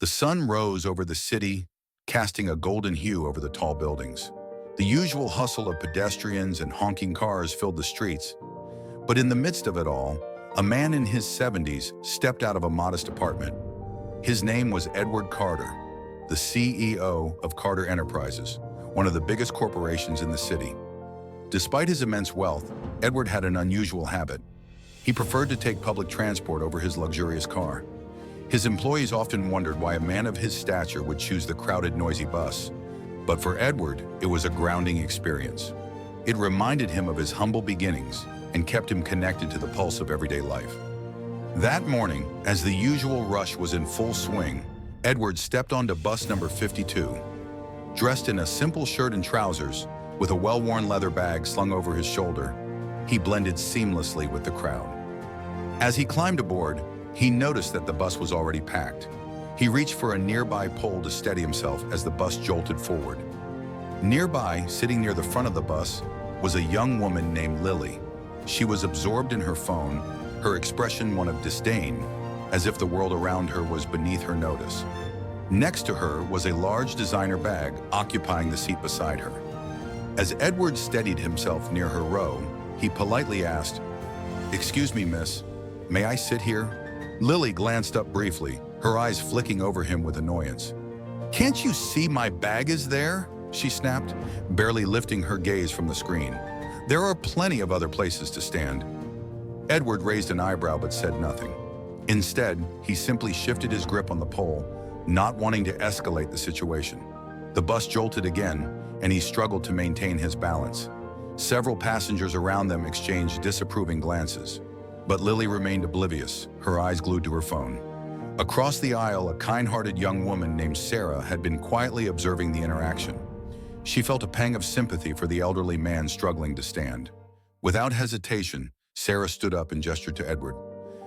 The sun rose over the city, casting a golden hue over the tall buildings. The usual hustle of pedestrians and honking cars filled the streets. But in the midst of it all, a man in his 70s stepped out of a modest apartment. His name was Edward Carter, the CEO of Carter Enterprises, one of the biggest corporations in the city. Despite his immense wealth, Edward had an unusual habit. He preferred to take public transport over his luxurious car. His employees often wondered why a man of his stature would choose the crowded, noisy bus. But for Edward, it was a grounding experience. It reminded him of his humble beginnings and kept him connected to the pulse of everyday life. That morning, as the usual rush was in full swing, Edward stepped onto bus number 52. Dressed in a simple shirt and trousers, with a well-worn leather bag slung over his shoulder, he blended seamlessly with the crowd. As he climbed aboard, he noticed that the bus was already packed. He reached for a nearby pole to steady himself as the bus jolted forward. Nearby, sitting near the front of the bus, was a young woman named Lily. She was absorbed in her phone, her expression one of disdain, as if the world around her was beneath her notice. Next to her was a large designer bag occupying the seat beside her. As Edward steadied himself near her row, he politely asked, "Excuse me, miss, may I sit here?" Lily glanced up briefly, her eyes flicking over him with annoyance. "Can't you see my bag is there?" she snapped, barely lifting her gaze from the screen. "There are plenty of other places to stand." Edward raised an eyebrow but said nothing. Instead, he simply shifted his grip on the pole, not wanting to escalate the situation. The bus jolted again, and he struggled to maintain his balance. Several passengers around them exchanged disapproving glances, but Lily remained oblivious, her eyes glued to her phone. Across the aisle, a kind-hearted young woman named Sarah had been quietly observing the interaction. She felt a pang of sympathy for the elderly man struggling to stand. Without hesitation, Sarah stood up and gestured to Edward.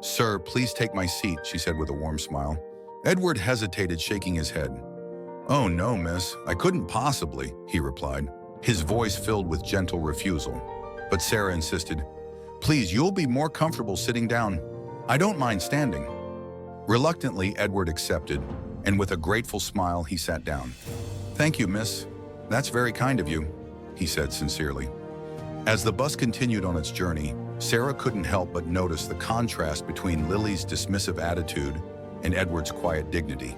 "Sir, please take my seat," she said with a warm smile. Edward hesitated, shaking his head. "Oh no, miss, I couldn't possibly," he replied, his voice filled with gentle refusal. But Sarah insisted, "Please, you'll be more comfortable sitting down. I don't mind standing." Reluctantly, Edward accepted, and with a grateful smile, he sat down. "Thank you, miss. That's very kind of you," he said sincerely. As the bus continued on its journey, Sarah couldn't help but notice the contrast between Lily's dismissive attitude and Edward's quiet dignity.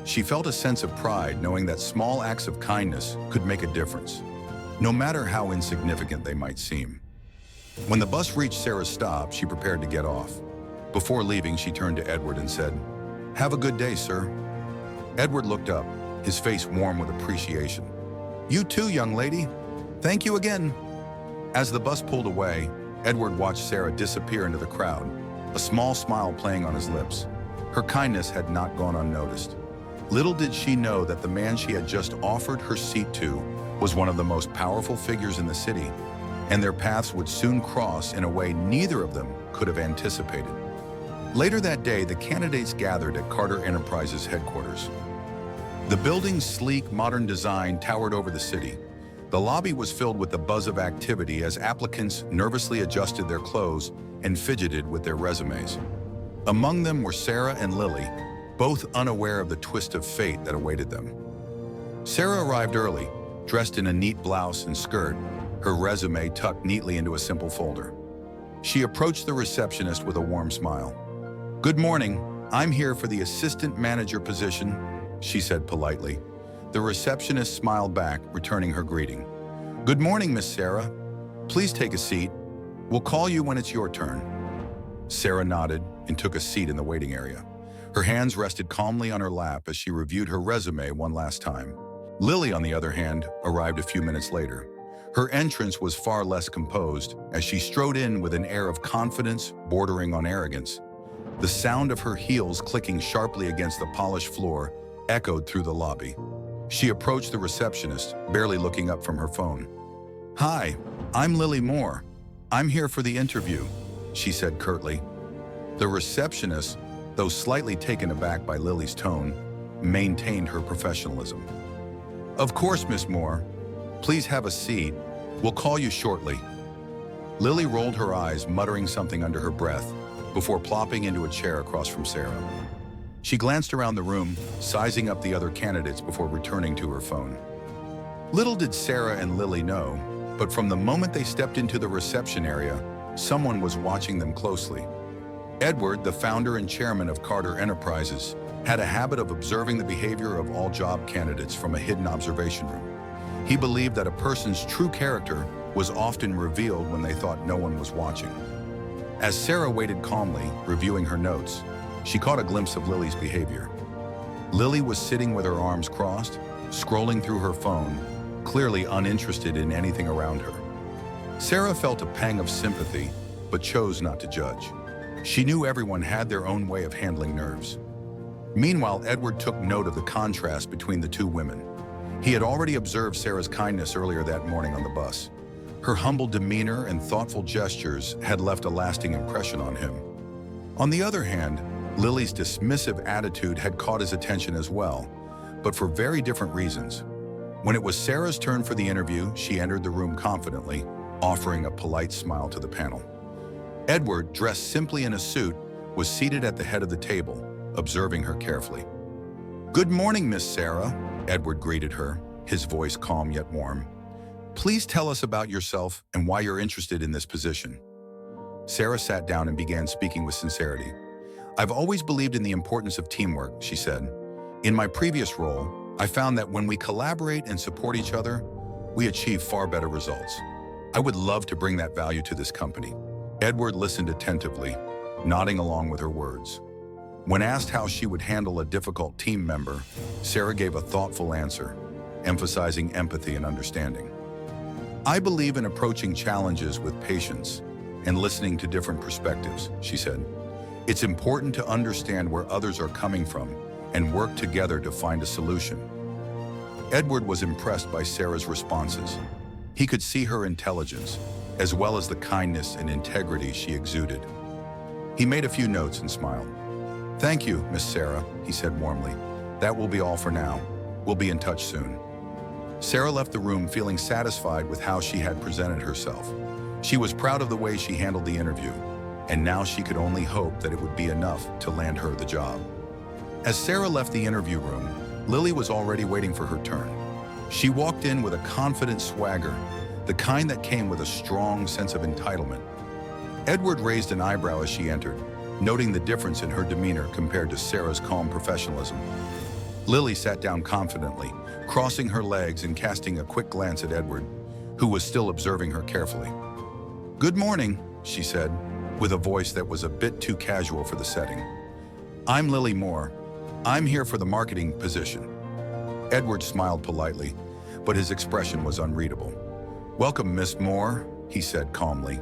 She felt a sense of pride knowing that small acts of kindness could make a difference, no matter how insignificant they might seem. When the bus reached Sarah's stop, she prepared to get off. Before leaving, she turned to Edward and said, "Have a good day, sir." Edward looked up, his face warm with appreciation. "You too, young lady. Thank you again." As the bus pulled away, Edward watched Sarah disappear into the crowd, a small smile playing on his lips. Her kindness had not gone unnoticed. Little did she know that the man she had just offered her seat to was one of the most powerful figures in the city, and their paths would soon cross in a way neither of them could have anticipated. Later that day, the candidates gathered at Carter Enterprises headquarters. The building's sleek, modern design towered over the city. The lobby was filled with the buzz of activity as applicants nervously adjusted their clothes and fidgeted with their resumes. Among them were Sarah and Lily, both unaware of the twist of fate that awaited them. Sarah arrived early, dressed in a neat blouse and skirt, her resume tucked neatly into a simple folder. She approached the receptionist with a warm smile. "Good morning. I'm here for the assistant manager position," she said politely. The receptionist smiled back, returning her greeting. "Good morning, Miss Sarah. Please take a seat. We'll call you when it's your turn." Sarah nodded and took a seat in the waiting area. Her hands rested calmly on her lap as she reviewed her resume one last time. Lily, on the other hand, arrived a few minutes later. Her entrance was far less composed as she strode in with an air of confidence bordering on arrogance. The sound of her heels clicking sharply against the polished floor echoed through the lobby. She approached the receptionist, barely looking up from her phone. "Hi, I'm Lily Moore. I'm here for the interview," she said curtly. The receptionist, though slightly taken aback by Lily's tone, maintained her professionalism. "Of course, Miss Moore. Please have a seat. We'll call you shortly." Lily rolled her eyes, muttering something under her breath, before plopping into a chair across from Sarah. She glanced around the room, sizing up the other candidates before returning to her phone. Little did Sarah and Lily know, but from the moment they stepped into the reception area, someone was watching them closely. Edward, the founder and chairman of Carter Enterprises, had a habit of observing the behavior of all job candidates from a hidden observation room. He believed that a person's true character was often revealed when they thought no one was watching. As Sarah waited calmly, reviewing her notes, she caught a glimpse of Lily's behavior. Lily was sitting with her arms crossed, scrolling through her phone, clearly uninterested in anything around her. Sarah felt a pang of sympathy, but chose not to judge. She knew everyone had their own way of handling nerves. Meanwhile, Edward took note of the contrast between the two women. He had already observed Sarah's kindness earlier that morning on the bus. Her humble demeanor and thoughtful gestures had left a lasting impression on him. On the other hand, Lily's dismissive attitude had caught his attention as well, but for very different reasons. When it was Sarah's turn for the interview, she entered the room confidently, offering a polite smile to the panel. Edward, dressed simply in a suit, was seated at the head of the table, observing her carefully. "Good morning, Miss Sarah," Edward greeted her, his voice calm yet warm. "Please tell us about yourself and why you're interested in this position." Sarah sat down and began speaking with sincerity. "I've always believed in the importance of teamwork," she said. "In my previous role, I found that when we collaborate and support each other, we achieve far better results. I would love to bring that value to this company." Edward listened attentively, nodding along with her words. When asked how she would handle a difficult team member, Sarah gave a thoughtful answer, emphasizing empathy and understanding. "I believe in approaching challenges with patience and listening to different perspectives," she said. "It's important to understand where others are coming from and work together to find a solution." Edward was impressed by Sarah's responses. He could see her intelligence, as well as the kindness and integrity she exuded. He made a few notes and smiled. "Thank you, Miss Sarah," he said warmly. "That will be all for now. We'll be in touch soon." Sarah left the room feeling satisfied with how she had presented herself. She was proud of the way she handled the interview, and now she could only hope that it would be enough to land her the job. As Sarah left the interview room, Lily was already waiting for her turn. She walked in with a confident swagger, the kind that came with a strong sense of entitlement. Edward raised an eyebrow as she entered, noting the difference in her demeanor compared to Sarah's calm professionalism. Lily sat down confidently, crossing her legs and casting a quick glance at Edward, who was still observing her carefully. "Good morning," she said, with a voice that was a bit too casual for the setting. "I'm Lily Moore. I'm here for the marketing position." Edward smiled politely, but his expression was unreadable. "Welcome, Miss Moore," he said calmly.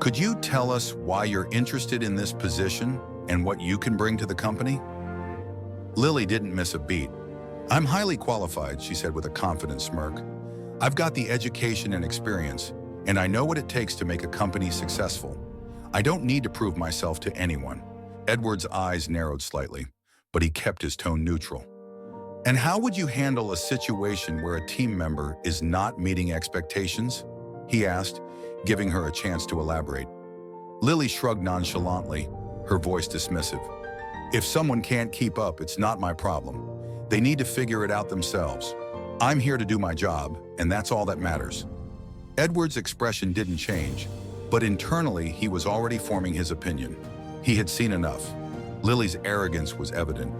"Could you tell us why you're interested in this position and what you can bring to the company?" Lily didn't miss a beat. "I'm highly qualified," she said with a confident smirk. "I've got the education and experience, and I know what it takes to make a company successful. I don't need to prove myself to anyone." Edward's eyes narrowed slightly, but he kept his tone neutral. "And how would you handle a situation where a team member is not meeting expectations?" he asked, giving her a chance to elaborate. Lily shrugged nonchalantly, her voice dismissive. "If someone can't keep up, it's not my problem. They need to figure it out themselves. I'm here to do my job, and that's all that matters." Edward's expression didn't change, but internally he was already forming his opinion. He had seen enough. Lily's arrogance was evident,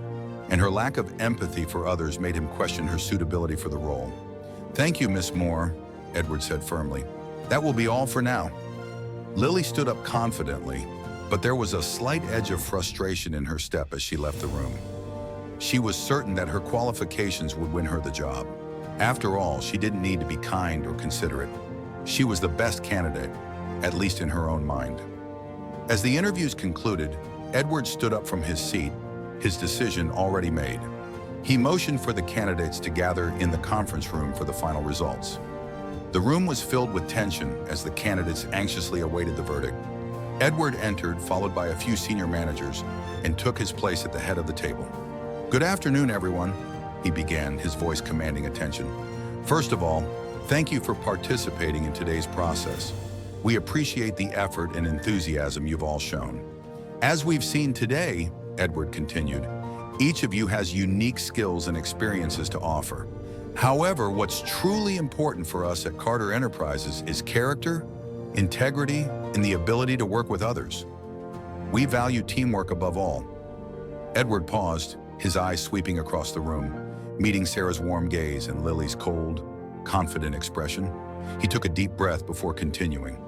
and her lack of empathy for others made him question her suitability for the role. "Thank you, Miss Moore," Edward said firmly. "That will be all for now." Lily stood up confidently, but there was a slight edge of frustration in her step as she left the room. She was certain that her qualifications would win her the job. After all, she didn't need to be kind or considerate. She was the best candidate, at least in her own mind. As the interviews concluded, Edward stood up from his seat, his decision already made. He motioned for the candidates to gather in the conference room for the final results. The room was filled with tension as the candidates anxiously awaited the verdict. Edward entered, followed by a few senior managers, and took his place at the head of the table. "Good afternoon, everyone," he began, his voice commanding attention. "First of all, thank you for participating in today's process. We appreciate the effort and enthusiasm you've all shown. As we've seen today," Edward continued, Each of you has unique skills and experiences to offer. However, what's truly important for us at Carter Enterprises is character, integrity, and the ability to work with others. We value teamwork above all. Edward paused, his eyes sweeping across the room, meeting Sarah's warm gaze and Lily's cold, confident expression. He took a deep breath before continuing.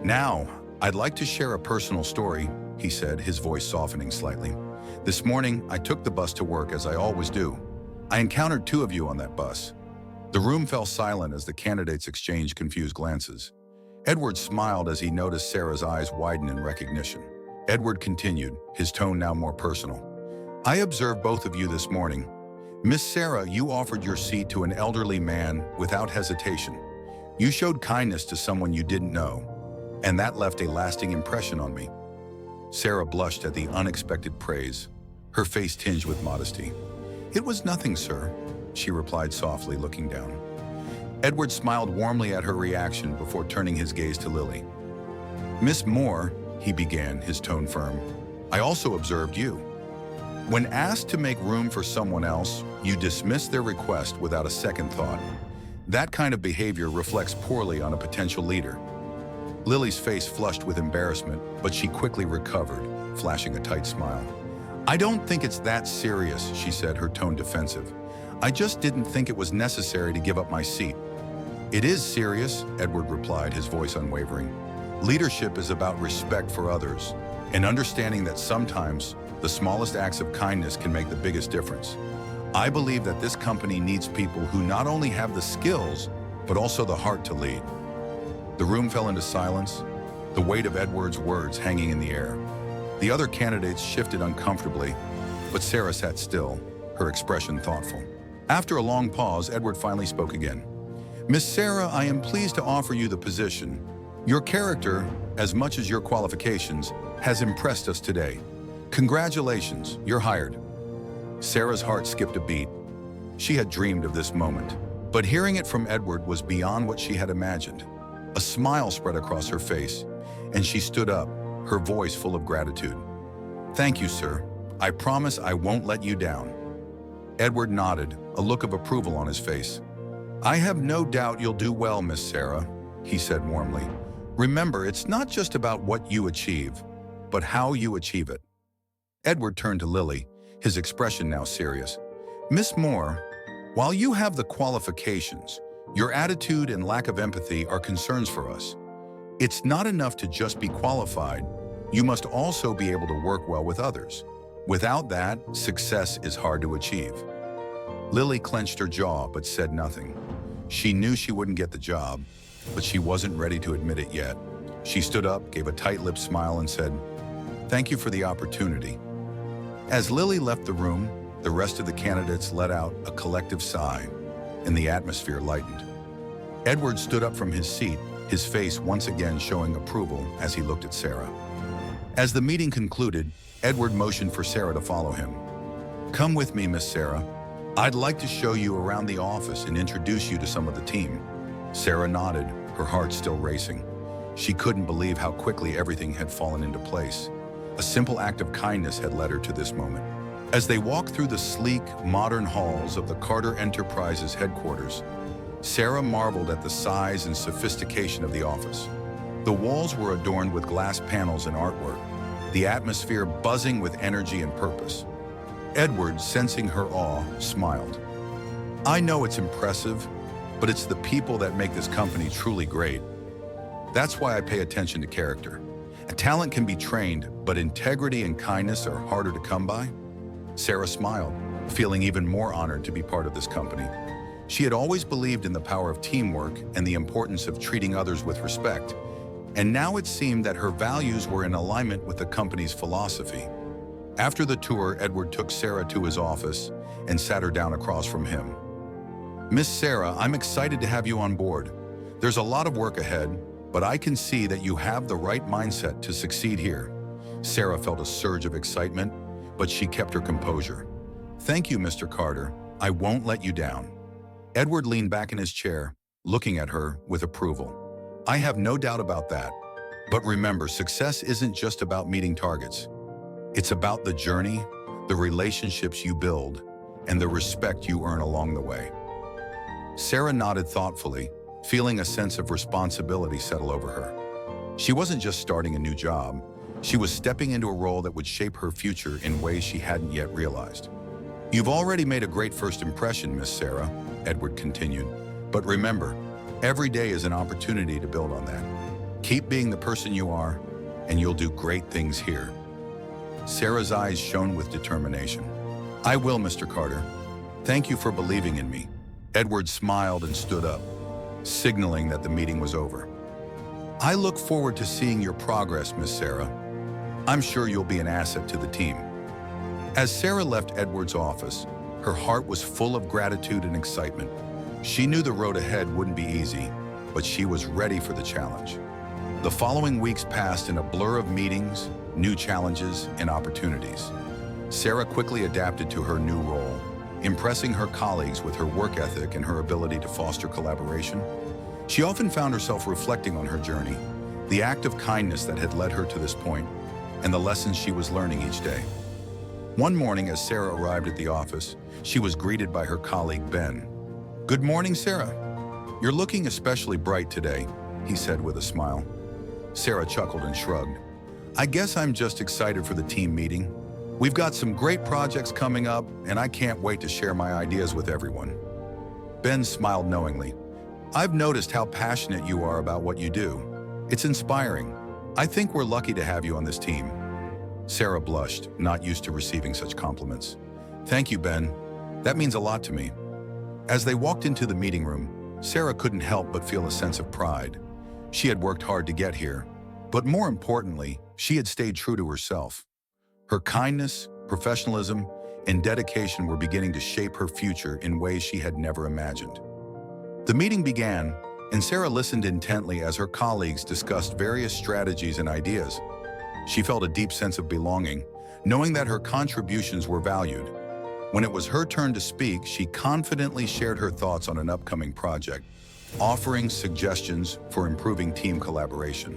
"Now, I'd like to share a personal story," he said, his voice softening slightly. "This morning, I took the bus to work as I always do. I encountered two of you on that bus." The room fell silent as the candidates exchanged confused glances. Edward smiled as he noticed Sarah's eyes widen in recognition. Edward continued, his tone now more personal. "I observed both of you this morning. Miss Sarah, you offered your seat to an elderly man without hesitation. You showed kindness to someone you didn't know, and that left a lasting impression on me." Sarah blushed at the unexpected praise, her face tinged with modesty. "It was nothing, sir," she replied softly, looking down. Edward smiled warmly at her reaction before turning his gaze to Lily. "Miss Moore," he began, his tone firm, "I also observed you. When asked to make room for someone else, you dismissed their request without a second thought. That kind of behavior reflects poorly on a potential leader." Lily's face flushed with embarrassment, but she quickly recovered, flashing a tight smile. "I don't think it's that serious," she said, her tone defensive. "I just didn't think it was necessary to give up my seat." "It is serious," Edward replied, his voice unwavering. "Leadership is about respect for others, and understanding that sometimes the smallest acts of kindness can make the biggest difference. I believe that this company needs people who not only have the skills, but also the heart to lead." The room fell into silence, the weight of Edward's words hanging in the air. The other candidates shifted uncomfortably, but Sarah sat still, her expression thoughtful. After a long pause, Edward finally spoke again. "Miss Sarah, I am pleased to offer you the position. Your character, as much as your qualifications, has impressed us today. Congratulations, you're hired." Sarah's heart skipped a beat. She had dreamed of this moment, but hearing it from Edward was beyond what she had imagined. A smile spread across her face, and she stood up, her voice full of gratitude. "Thank you, sir. I promise I won't let you down." Edward nodded, a look of approval on his face. "I have no doubt you'll do well, Miss Sarah," he said warmly. "Remember, it's not just about what you achieve, but how you achieve it." Edward turned to Lily, his expression now serious. "Miss Moore, while you have the qualifications, your attitude and lack of empathy are concerns for us. It's not enough to just be qualified. You must also be able to work well with others. Without that, success is hard to achieve." Lily clenched her jaw but said nothing. She knew she wouldn't get the job, but she wasn't ready to admit it yet. She stood up, gave a tight-lipped smile, and said, "Thank you for the opportunity." As Lily left the room, the rest of the candidates let out a collective sigh, and the atmosphere lightened. Edward stood up from his seat, his face once again showing approval as he looked at Sarah. As the meeting concluded, Edward motioned for Sarah to follow him. "Come with me, Miss Sarah. I'd like to show you around the office and introduce you to some of the team." Sarah nodded, her heart still racing. She couldn't believe how quickly everything had fallen into place. A simple act of kindness had led her to this moment. As they walked through the sleek, modern halls of the Carter Enterprises headquarters, Sarah marveled at the size and sophistication of the office. The walls were adorned with glass panels and artwork, the atmosphere buzzing with energy and purpose. Edward, sensing her awe, smiled. "I know it's impressive, but it's the people that make this company truly great. That's why I pay attention to character. A talent can be trained, but integrity and kindness are harder to come by." Sarah smiled, feeling even more honored to be part of this company. She had always believed in the power of teamwork and the importance of treating others with respect, and now it seemed that her values were in alignment with the company's philosophy. After the tour, Edward took Sarah to his office and sat her down across from him. "Miss Sarah, I'm excited to have you on board. There's a lot of work ahead, but I can see that you have the right mindset to succeed here." Sarah felt a surge of excitement, but she kept her composure. "Thank you, Mr. Carter. I won't let you down." Edward leaned back in his chair, looking at her with approval. "I have no doubt about that. But remember, success isn't just about meeting targets. It's about the journey, the relationships you build, and the respect you earn along the way. Sarah nodded thoughtfully, feeling a sense of responsibility settle over her. She wasn't just starting a new job, she was stepping into a role that would shape her future in ways she hadn't yet realized. "You've already made a great first impression, Miss Sarah," Edward continued. "But remember, every day is an opportunity to build on that. Keep being the person you are, and you'll do great things here." Sarah's eyes shone with determination. "I will, Mr. Carter. Thank you for believing in me." Edward smiled and stood up, signaling that the meeting was over. "I look forward to seeing your progress, Miss Sarah. I'm sure you'll be an asset to the team." As Sarah left Edward's office, her heart was full of gratitude and excitement. She knew the road ahead wouldn't be easy, but she was ready for the challenge. The following weeks passed in a blur of meetings, new challenges, and opportunities. Sarah quickly adapted to her new role, impressing her colleagues with her work ethic and her ability to foster collaboration. She often found herself reflecting on her journey, the act of kindness that had led her to this point, and the lessons she was learning each day. One morning, as Sarah arrived at the office, she was greeted by her colleague, Ben. "Good morning, Sarah. You're looking especially bright today," he said with a smile. Sarah chuckled and shrugged. "I guess I'm just excited for the team meeting. We've got some great projects coming up, and I can't wait to share my ideas with everyone." Ben smiled knowingly. "I've noticed how passionate you are about what you do. It's inspiring. I think we're lucky to have you on this team." Sarah blushed, not used to receiving such compliments. "Thank you, Ben. That means a lot to me." As they walked into the meeting room, Sarah couldn't help but feel a sense of pride. She had worked hard to get here, but more importantly, she had stayed true to herself. Her kindness, professionalism, and dedication were beginning to shape her future in ways she had never imagined. The meeting began, and Sarah listened intently as her colleagues discussed various strategies and ideas. She felt a deep sense of belonging, knowing that her contributions were valued. When it was her turn to speak, she confidently shared her thoughts on an upcoming project, offering suggestions for improving team collaboration.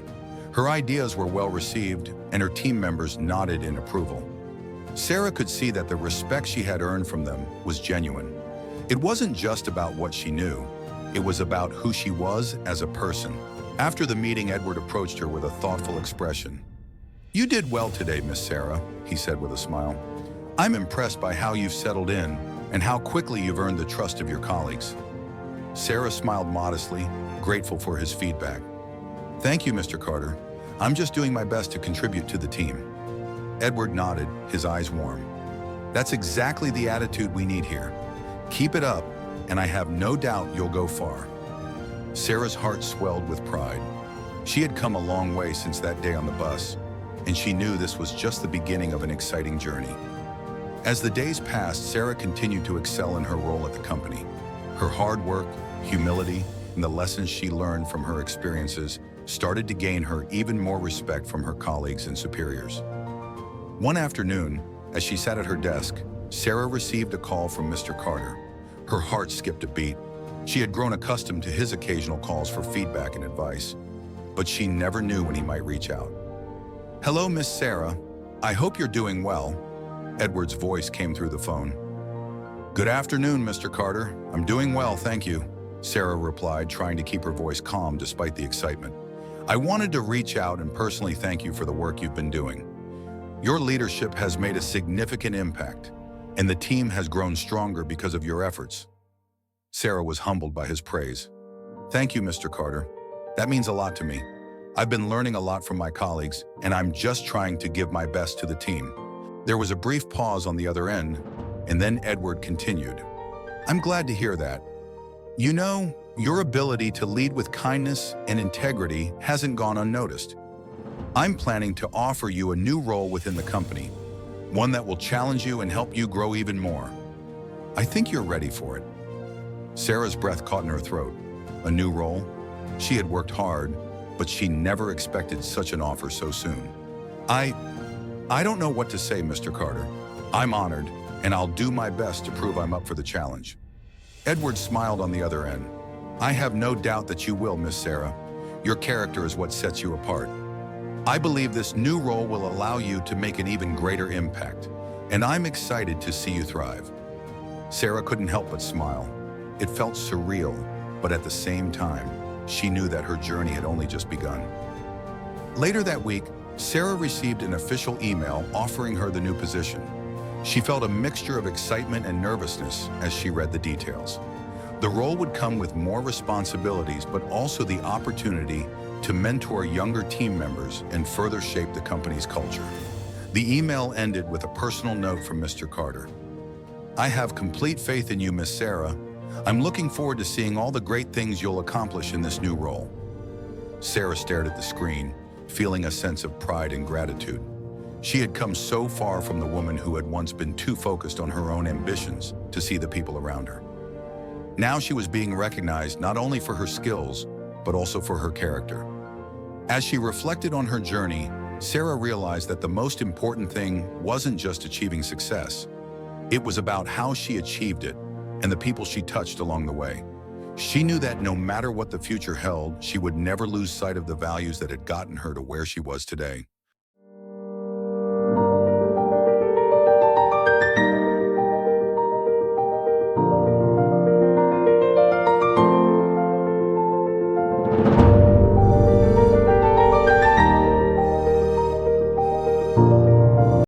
Her ideas were well received, and her team members nodded in approval. Sarah could see that the respect she had earned from them was genuine. It wasn't just about what she knew, it was about who she was as a person. After the meeting, Edward approached her with a thoughtful expression. "You did well today, Miss Sarah," he said with a smile. "I'm impressed by how you've settled in and how quickly you've earned the trust of your colleagues." Sarah smiled modestly, grateful for his feedback. "Thank you, Mr. Carter. I'm just doing my best to contribute to the team." Edward nodded, his eyes warm. "That's exactly the attitude we need here. Keep it up, and I have no doubt you'll go far." Sarah's heart swelled with pride. She had come a long way since that day on the bus, and she knew this was just the beginning of an exciting journey. As the days passed, Sarah continued to excel in her role at the company. Her hard work, humility, and the lessons she learned from her experiences started to gain her even more respect from her colleagues and superiors. One afternoon, as she sat at her desk, Sarah received a call from Mr. Carter. Her heart skipped a beat. She had grown accustomed to his occasional calls for feedback and advice, but she never knew when he might reach out. "Hello, Miss Sarah. I hope you're doing well." Edward's voice came through the phone. "Good afternoon, Mr. Carter. I'm doing well, thank you," Sarah replied, trying to keep her voice calm despite the excitement. "I wanted to reach out and personally thank you for the work you've been doing. Your leadership has made a significant impact, and the team has grown stronger because of your efforts." Sarah was humbled by his praise. "Thank you, Mr. Carter. That means a lot to me. I've been learning a lot from my colleagues, and I'm just trying to give my best to the team." There was a brief pause on the other end, and then Edward continued. "I'm glad to hear that. You know, your ability to lead with kindness and integrity hasn't gone unnoticed. I'm planning to offer you a new role within the company, one that will challenge you and help you grow even more. I think you're ready for it." Sarah's breath caught in her throat. A new role? She had worked hard, but she never expected such an offer so soon. I don't know what to say, Mr. Carter. I'm honored, and I'll do my best to prove I'm up for the challenge." Edward smiled on the other end. "I have no doubt that you will, Miss Sarah. Your character is what sets you apart. I believe this new role will allow you to make an even greater impact. and I'm excited to see you thrive." Sarah couldn't help but smile. It felt surreal, but at the same time, she knew that her journey had only just begun. Later that week, Sarah received an official email offering her the new position. She felt a mixture of excitement and nervousness as she read the details. The role would come with more responsibilities, but also the opportunity to mentor younger team members and further shape the company's culture. The email ended with a personal note from Mr. Carter. "I have complete faith in you, Miss Sarah. I'm looking forward to seeing all the great things you'll accomplish in this new role." Sarah stared at the screen, feeling a sense of pride and gratitude. She had come so far from the woman who had once been too focused on her own ambitions to see the people around her. Now she was being recognized not only for her skills, but also for her character. As she reflected on her journey, Sarah realized that the most important thing wasn't just achieving success. It was about how she achieved it and the people she touched along the way. She knew that no matter what the future held, she would never lose sight of the values that had gotten her to where she was today.